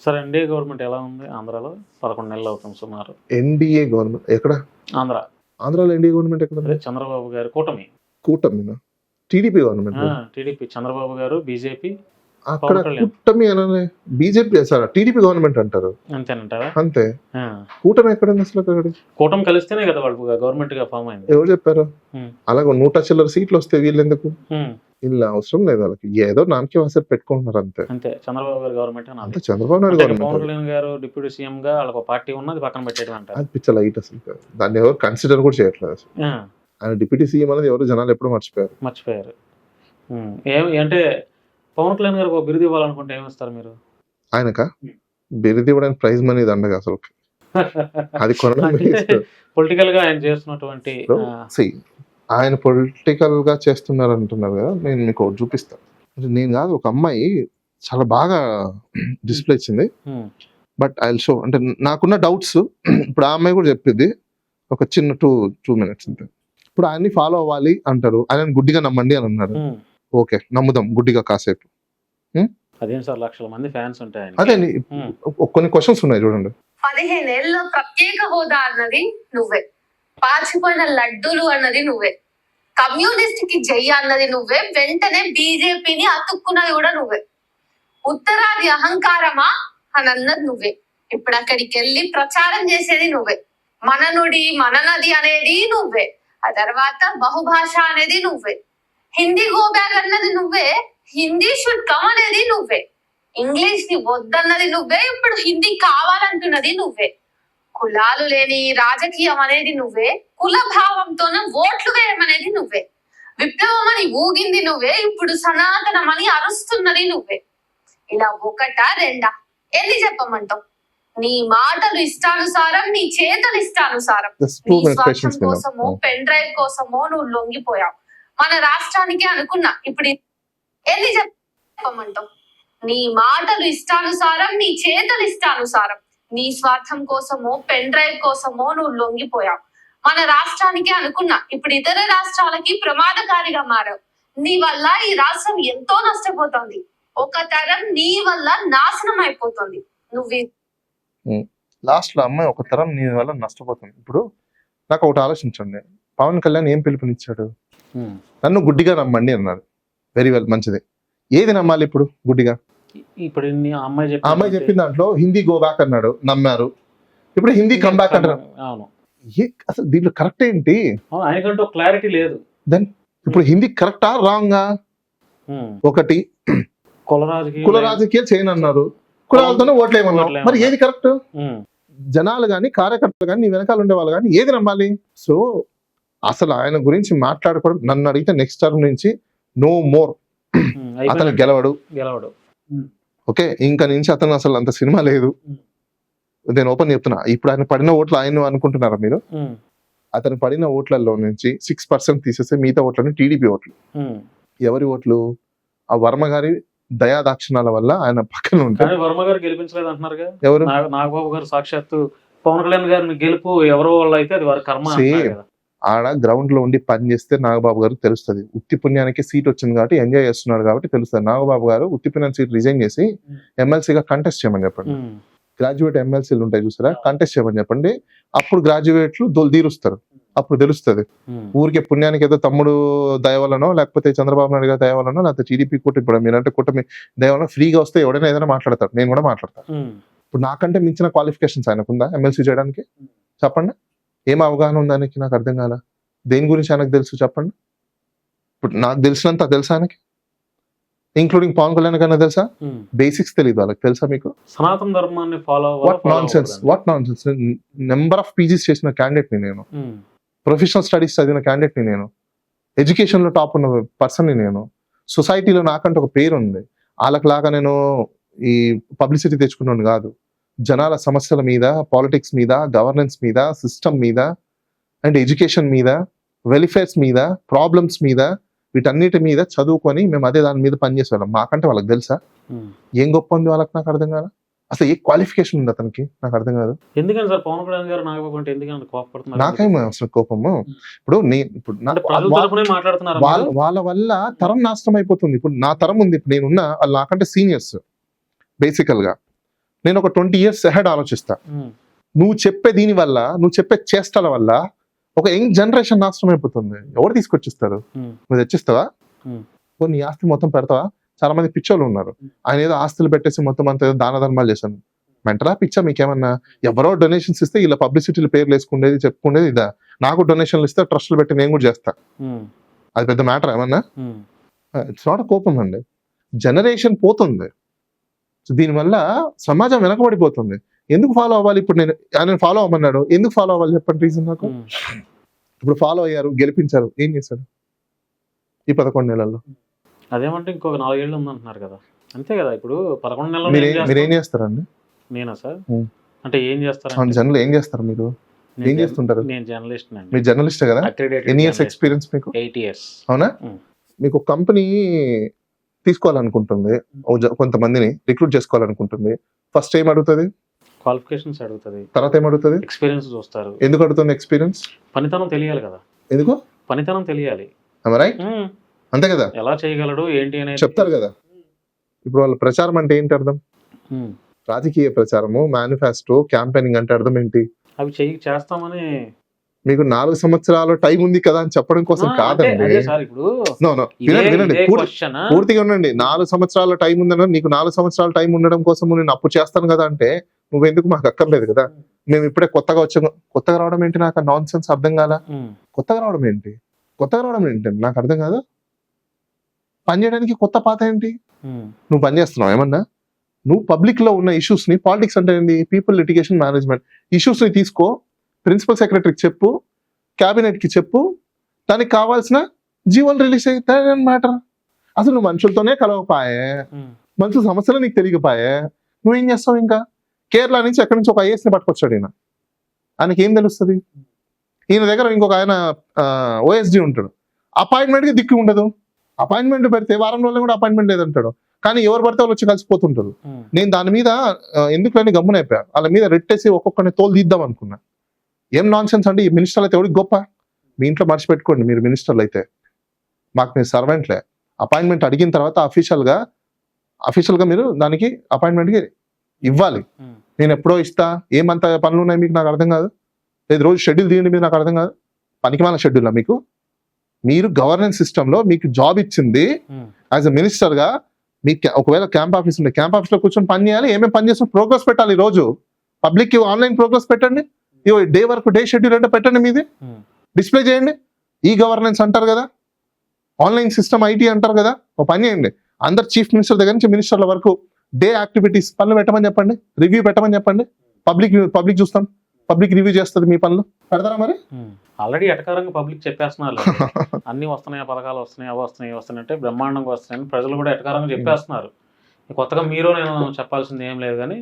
Sir NDA government ఎలా ఉంది ఆంధ్రాలో? 11 నెలలు అవుతుంది సుమారు. ఎన్డీఏ గవర్నమెంట్ ఎక్కడ? ఆంధ్ర. ఆంధ్రాలో ఎన్డీఏ గవర్నమెంట్ ఎక్కడ? అదే చంద్రబాబు గారి కూటమి. కూటమినా? TDP government. టీడీపీ చంద్రబాబు గారు, బీజేపీ, అక్కడ పవన్ కళ్యాణ్. కూటమి అననే బీజేపీ సార్ టీడీపీ గవర్నమెంట్ అంటారు. అంతేనంటారా? అంతే. ఆ. కూటమి ఎక్కడ అసలు అక్కడ? కూటమి కలిస్తేనే కదా వాళ్ళు గవర్నమెంట్ గా ఫామ్ అయింది. ఎవరు చెప్పారు? అలాగే 100 చిల్లర సీట్లు వస్తే వీళ్ళు ఎందుకు? ఉమ్. ఇలా అవసరం లేదు వాళ్ళకి, ఏదో నామకే వాసర్ పెట్టుకుంటున్నారు అంతే. అంతే చంద్రబాబు గారి గవర్నమెంట్ అంతే చంద్రబాబు నాయుడు పవన్ గవర్నమెంట్. కళ్యాణ్ గారు డిప్యూటీ సీఎం గా వాళ్ళకి ఒక పార్టీ ఉన్నది పక్కన పెట్టేయడం అంటారు. అది పిచ్చ లైట్ అసలు కాదు. దాన్ని ఎవరు కన్సిడర్ కూడా చేయట్లేదు అసలు. ఆ, ఆయన డిప్యూటీ సీఎం అనేది ఎవరు జనాలు ఎప్పుడు మర్చిపోయారు. మర్చిపోయారు. అంటే పవన్ కళ్యాణ్ గారికి ఒక బిరుదు ఇవ్వాలనుకుంటే ఏమిస్తారు మీరు? ఆయనక బిరుదు ఇవ్వడానికి ప్రైజ్ మనీ దండగా అసలు అది కొనడం పొలిటికల్ గా ఆయన చేస్తున్నటువంటి ఆయన పొలిటికల్ గా చేస్తున్నారు అంటున్నారు కదా, నేను మీకు ఒకటి చూపిస్తాను. నేను కాదు, ఒక అమ్మాయి చాలా బాగా డిస్ప్లే ఇచ్చింది. But I will show. అంటే నాకున్న డౌట్స్ ఇప్పుడు ఆ అమ్మాయి కూడా చెప్పింది. ఒక చిన్న 2 minutes అంతే. ఇప్పుడు ఆయన్ని ఫాలో అవ్వాలి అంటారు, ఆయన గుడ్డిగా నమ్మండి అని అన్నారు. ఓకే, నమ్ముదాం గుడ్డిగా కాసేపు. అదేంటి సార్, లక్షల మంది ఫ్యాన్స్ ఉంటాయి. అదే కొన్ని క్వశ్చన్స్ ఉన్నాయి చూడండి. 15 ఏళ్ళలో ప్రత్యేక హోదా అన్నది నువ్వే, పాచిపోయిన లడ్డూలు అన్నది నువ్వే, కమ్యూనిస్ట్ కి జై అన్నది నువ్వే, వెంటనే బీజేపీని అతుక్కున్నది కూడా నువ్వే, ఉత్తరాది అహంకారమా అని అన్నది నువ్వే, ఇప్పుడు అక్కడికి వెళ్ళి ప్రచారం చేసేది నువ్వే, మన నుడి మన నది అనేది నువ్వే, ఆ తర్వాత బహుభాష అనేది నువ్వే, హిందీ గో బ్యాక్ అన్నది నువ్వే, హిందీ షుడ్ కమ్ అనేది నువ్వే, ఇంగ్లీష్ ని వద్దన్నది నువ్వే, ఇప్పుడు హిందీ కావాలంటున్నది నువ్వే, కులాలు లేని రాజకీయం అనేది నువ్వే, కుల భావంతోన ఓట్లు వేయమనేది నువ్వే, విప్లవం అని ఊగింది నువ్వే, ఇప్పుడు సనాతనం అని అరుస్తున్నది నువ్వే. ఇలా ఒకటా రెండా ఎన్ని చెప్పమంటావు? నీ మాటలు ఇష్టానుసారం, నీ చేతలు ఇష్టానుసారం, నీ స్వార్థం కోసమో పెన్ డ్రైవ్ కోసమో నువ్వు లొంగిపోయావు. మన రాష్ట్రానికి అనుకున్నా, ఇప్పుడు ఎన్ని చెప్పమంటావు? నీ మాటలు ఇష్టానుసారం, నీ చేతలు ఇష్టానుసారం, నీ స్వార్థం కోసమో పెన్ డ్రైవ్ కోసమో నువ్వు లొంగిపోయావు. మన రాష్ట్రానికి అనుకున్నా, ఇప్పుడు ఇతర రాష్ట్రాలకి ప్రమాదకారిగా మారావు. నీ వల్ల ఈ రాష్ట్రం ఎంతో నష్టపోతుంది. ఒక తరం నీ వల్ల నాశనం అయిపోతుంది. నువ్వు లాస్ట్ లో అమ్మాయి ఒక తరం నీ వల్ల నష్టపోతుంది. ఇప్పుడు నాకు ఒకటి ఆలోచించండి, పవన్ కళ్యాణ్ ఏం పిలుపునిచ్చాడు? నన్ను గుడ్డిగా నమ్మండి అన్నాడు. వెరీ వెల్, మంచిది. ఏది నమ్మాలి ఇప్పుడు గుడ్డిగా? ఇప్పుడు అమ్మాయి చెప్పిన దాంట్లో హిందీ గో బ్యాక్ అన్నాడు, నమ్మారు. ఇప్పుడు హిందీ కమ్ బ్యాక్ అంటారు. అసలు దీంట్లో కరెక్ట్ ఏంటి? ఆయనకంటూ క్లారిటీ లేదు. దెన్ ఇప్పుడు హిందీ కరెక్టా రాంగా? ఒకటి కుల రాజకీయాలు చేయను అన్నారు, కులాలతోనే ఓట్లేమన్నారు. మరి ఏది కరెక్ట్? జనాలు గాని కార్యకర్తలు గాని నీ వెనకాల ఉండే వాళ్ళు కానీ ఏది నమ్మాలి? సో అసలు ఆయన గురించి మాట్లాడుకోవడం, నన్ను అడిగితే నెక్స్ట్ టర్మ్ నుంచి నో మోర్. అతను గెలవడు. ఓకే, ఇంకా నుంచి అతను అసలు అంత సినిమా లేదు. నేను ఓపెన్ చెప్తున్నా. ఇప్పుడు ఆయన పడిన ఓట్లు ఆయన అనుకుంటున్నారా మీరు? అతను పడిన ఓట్లలో నుంచి 6% తీసేస్తే మిగతా ఓట్లను టీడీపీ ఓట్లు. ఎవరి ఓట్లు? ఆ వర్మ గారి దయాదాక్షిణాల వల్ల ఆయన పక్కన ఉంటారు. వర్మ గారు గెలిపించలేదు అంటున్నారు. ఎవరు? నాగబాబు గారు సాక్షాత్తు పవన్ కళ్యాణ్ గారిని గెలుపు ఎవరో వాళ్ళు అయితే అది వారి కర్మ. ఆడ గ్రౌండ్ లో ఉండి పని చేస్తే నాగబాబు గారు తెలుస్తుంది. ఉత్తి పుణ్యానికి సీట్ వచ్చింది కాబట్టి ఎంజాయ్ చేస్తున్నాడు కాబట్టి తెలుస్తుంది. నాగబాబు గారు ఉత్తి పుణ్యానికి సీట్ రిజైన్ చేసి ఎమ్మెల్సీగా కంటెస్ట్ చేయమని చెప్పండి. గ్రాడ్యుయేట్ ఎమ్మెల్సీలు ఉంటాయి చూసారా, కంటెస్ట్ చేయమని చెప్పండి. అప్పుడు గ్రాడ్యుయేట్లు తీరుస్తారు, అప్పుడు తెలుస్తుంది. ఊరికే పుణ్యానికి ఏదో తమ్ముడు దయవలనో, లేకపోతే చంద్రబాబు నాయుడు గారి దయవలనో, లేకపోతే టీడీపీ కూటమి, ఇప్పుడు మీరంటే కూటమి దయవలనో ఫ్రీగా వస్తే ఎవడైనా ఏదైనా మాట్లాడతారు. నేను కూడా మాట్లాడతాను. ఇప్పుడు నాకంటే మించిన క్వాలిఫికేషన్స్ ఆయనకుందా ఎమ్మెల్సీ చేయడానికి? చెప్పండి. ఏం అవగాహన ఉంది ఆయనకి? నాకు అర్థం కాల. దేని గురించి ఆయనకు తెలుసు చెప్పండి. ఇప్పుడు నాకు తెలిసినంత తెలుసా ఆయనకి? ఇంక్లూడింగ్ పవన్ కళ్యాణ్ కన్నా తెలుసా? బేసిక్స్ తెలియదు వాళ్ళకి. తెలుసా మీకు? సనాతన ధర్మాన్ని follow what non sense. Number of PGs చేసిన క్యాండిడేట్ ని నేను, ప్రొఫెషనల్ స్టడీస్ చదివిన క్యాండిడేట్ ని నేను, ఎడ్యుకేషన్ లో టాప్ ఉన్న పర్సన్ ని నేను, సొసైటీలో నాకంటే ఒక పేరు ఉంది. వాళ్ళకిలాగా నేను ఈ పబ్లిసిటీ తెచ్చుకున్నాను కాదు. జనాల సమస్యల మీద, పాలిటిక్స్ మీద, గవర్నెన్స్ మీద, సిస్టమ్ మీద అండ్ ఎడ్యుకేషన్ మీద, వెల్ఫేర్స్ మీద, ప్రాబ్లమ్స్ మీద, వీటన్నిటి మీద చదువుకొని మేము అదే దాని మీద పనిచేసేవాళ్ళం. మాకంటే వాళ్ళకి తెలుసా ఏం గొప్ప ఉంది వాళ్ళకి? నాకు అర్థం కాదు. అసలు ఏ క్వాలిఫికేషన్ ఉంది అతనికి? నాకు అర్థం కాదు. ఎందుకని సార్ పవన్ కళ్యాణ్ గారు నాగబాబు అంటే ఎందుకంటే కోపడుతున్నారు? నాకేమో అసలు కోపము. ఇప్పుడు వాళ్ళ వల్ల తరం నాశనం అయిపోతుంది. ఇప్పుడు నా తరం ఉంది, ఇప్పుడు నేనున్న వాళ్ళు నాకంటే సీనియర్స్. బేసికల్ గా నేను ఒక 20 years ahead ఆలోచిస్తా. ఉమ్, నువ్వు చెప్పే దీని వల్ల, నువ్వు చెప్పే చేష్టల వల్ల ఒక యంగ్ జనరేషన్ నాశనం అయిపోతుంది. ఎవరు తీసుకొచ్చిస్తారు? ఉమ్, నువ్వు తెచ్చిస్తావా? ఉమ్, నీ ఆస్తి మొత్తం పెడతావా? చాలా మంది పిచ్చోళ్ళు ఉన్నారు. ఆయన ఏదో ఆస్తులు పెట్టేసి మొత్తం అంతా ఏదో దాన ధర్మాలు చేశాను. మెంటలా పిచ్చా మీకేమన్నా? ఎవరో డొనేషన్స్ ఇస్తే ఇలా పబ్లిసిటీలు పేర్లు వేసుకునేది చెప్పుకునేది ఇదా? నాకు డొనేషన్లు ఇస్తే ట్రస్టులు పెట్టి నేను కూడా చేస్తా. ఉమ్, అది పెద్ద మ్యాటర్ ఏమన్నా? ఉమ్, ఇట్స్ నాట్ కోపం అండి. జనరేషన్ పోతుంది. సో దీనివల్ల సమాజం వెనకబడిపోతుంది. ఎందుకు ఫాలో అవ్వాలి? ఇప్పుడు ఆయన ఫాలో అవ్వమన్నాడు, ఎందుకు ఫాలో అవ్వాలి చెప్పండి రీజన్ నాకు. ఉమ్. ఇప్పుడు ఫాలో అయ్యారు, గెలిపించారు, ఏం చేశాడు ఈ 11 నెలల్లో? అదేమంటే ఇంకొక 4 ఏళ్ళు ఉందంటున్నారు కదా, అంతే కదా. ఇప్పుడు 11 నెలలు మీరేం చేస్తారండి? నేనా సార్? ఉమ్. అంటే ఏం చేస్తారా? జనరల్ ఏం చేస్తారు మీరు? ఏం చేస్తుంటారు? నేను జర్నలిస్ట్ అండి. మీరు జర్నలిస్ట్ కదా? ఎన్ని ఇయర్స్ ఎక్స్పీరియన్స్ మీకు? 8 years. అవునా? ఉమ్. మీకు కంపెనీ తీసుకోవాలనుకుంటుంది, కొంతమందిని రిక్రూట్ చేసుకోవాలనుకుంటుంది. ఫస్ట్ ఏం అడుగుతుంది? క్వాలిఫికేషన్స్ అడుగుతుంది. తర్వాత ఏం అడుగుతుంది? ఎక్స్పీరియన్స్ చూస్తారు. ఎందుకు అడుగుతుంది ఎక్స్పీరియన్స్? పనితనం తెలియాలి కదా. ఎందుకు? పనితనం తెలియాలి. రైట్, ఉమ్. అంతే కదా. ఎలా చేయగలడు ఏంటి అనేది చెప్తారు కదా. ఇప్పుడు వాళ్ళ ప్రచారం అంటే ఏంటి అర్థం? ఉమ్. రాజకీయ ప్రచారము, మేనిఫెస్టో, క్యాంపెయినింగ్ అంటే అర్థం ఏంటి? అవి చేస్తామని మీకు 4 సంవత్సరాలు టైం ఉంది కదా అని చెప్పడం కోసం కాదండి. అదే సార్, ఇప్పుడు No, no. వినండి, క్వశ్చన్ పూర్తిగా ఉండండి. 4 సంవత్సరాల టైం ఉందన్న, నీకు 4 సంవత్సరాల టైం ఉండడం కోసం నేను అప్పు చేస్తాను కదా అంటే నువ్వెందుకు? మాకు అక్కర్లేదు కదా. మేము ఇప్పుడే కొత్తగా వచ్చాము. కొత్తగా రావడం ఏంటి? నాకు నాన్ సెన్స్ అర్థం కాదా? కొత్తగా రావడం ఏంటి? నాకు అర్థం కాదు. పని చేయడానికి కొత్త పాత ఏంటి? నువ్వు పని చేస్తున్నావు ఏమన్నా? నువ్వు పబ్లిక్ లో ఉన్న ఇష్యూస్ ని, పాలిటిక్స్ అంటే ఏంటి? పీపుల్ లిటిగేషన్ మేనేజ్మెంట్ ఇష్యూస్ ని తీసుకో, ప్రిన్సిపల్ సెక్రటరీకి చెప్పు, క్యాబినెట్ కి చెప్పు, దానికి కావాల్సిన జీవోలు రిలీజ్ అవుతాయి మ్యాటర్. అసలు నువ్వు మనుషులతోనే కలవపాయే, మనుషుల సమస్యలు నీకు తెలియకపోయే, నువ్వేం చేస్తావు? ఇంకా కేరళ నుంచి ఎక్కడి నుంచి ఒక ఐఏఎస్ ని పట్టుకొచ్చాడు ఈయన. ఆయనకి ఏం తెలుస్తుంది? ఈయన దగ్గర ఇంకొక ఆయన ఓఎస్డి ఉంటాడు. అపాయింట్మెంట్ కి దిక్కు ఉండదు. అపాయింట్మెంట్ పెడితే వారం రోజులు కూడా అపాయింట్మెంట్ లేదంటాడు. కానీ ఎవరు పడితే వాళ్ళు వచ్చి కలిసిపోతుంటారు. నేను దాని మీద ఎందుకులని గమ్మునైపోయా. వాళ్ళ మీద రెట్టేసి ఒక్కొక్కరిని తోలు తీద్దాం అనుకున్నా. ఏం నాన్ సెన్స్ అంటే, ఈ మినిస్టర్లు అయితే ఎవరికి గొప్ప? మీ ఇంట్లో మర్చిపెట్టుకోండి, మీరు మినిస్టర్లు అయితే మాకు మీరు సర్వెంట్లే. అపాయింట్మెంట్ అడిగిన తర్వాత అఫీషియల్ గా మీరు దానికి అపాయింట్మెంట్కి ఇవ్వాలి. నేను ఎప్పుడో ఇస్తా, ఏమంత పనులు ఉన్నాయి మీకు నాకు అర్థం కాదు. లేదు రోజు షెడ్యూల్ తీయండి మీరు నాకు అర్థం కాదు. పనికిమాల షెడ్యూల్ మీకు? మీరు గవర్నెన్స్ సిస్టంలో మీకు జాబ్ ఇచ్చింది యాజ్ అ మినిస్టర్ గా. మీకు ఒకవేళ క్యాంప్ ఆఫీస్ ఉంటే క్యాంప్ ఆఫీస్ లో కూర్చొని పని చేయాలి. ఏమేమి పని చేస్తున్న ప్రోగ్రెస్ పెట్టాలి. ఈ రోజు పబ్లిక్ ఆన్లైన్ ప్రోగ్రెస్ పెట్టండి. డే వర్క్, డే షెడ్యూల్ అంటే పెట్టండి, మీది డిస్ప్లే చేయండి. ఈ గవర్నెన్స్ అంటారు కదా, ఆన్లైన్ సిస్టమ్ ఐటీ అంటారు కదా. ఒక పని చేయండి, అందరు చీఫ్ మినిస్టర్ దగ్గర నుంచి మినిస్టర్ల వరకు డే యాక్టివిటీస్ పనులు పెట్టమని చెప్పండి, రివ్యూ పెట్టమని చెప్పండి. పబ్లిక్ చూస్తాం, పబ్లిక్ రివ్యూ చేస్తుంది. మీ పనులు పెడతారా మరి? ఆల్రెడీ ఎటకారంగా పబ్లిక్ చెప్పేస్తున్నారు. అన్ని వస్తున్నాయి, పథకాలు వస్తున్నాయి, అవి వస్తున్నాయి అంటే బ్రహ్మాండంగా వస్తున్నాయని ప్రజలు కూడా ఎటకారంగా చెప్పేస్తున్నారు. కొత్తగా మీరు నేను చెప్పాల్సింది ఏం లేదు. కానీ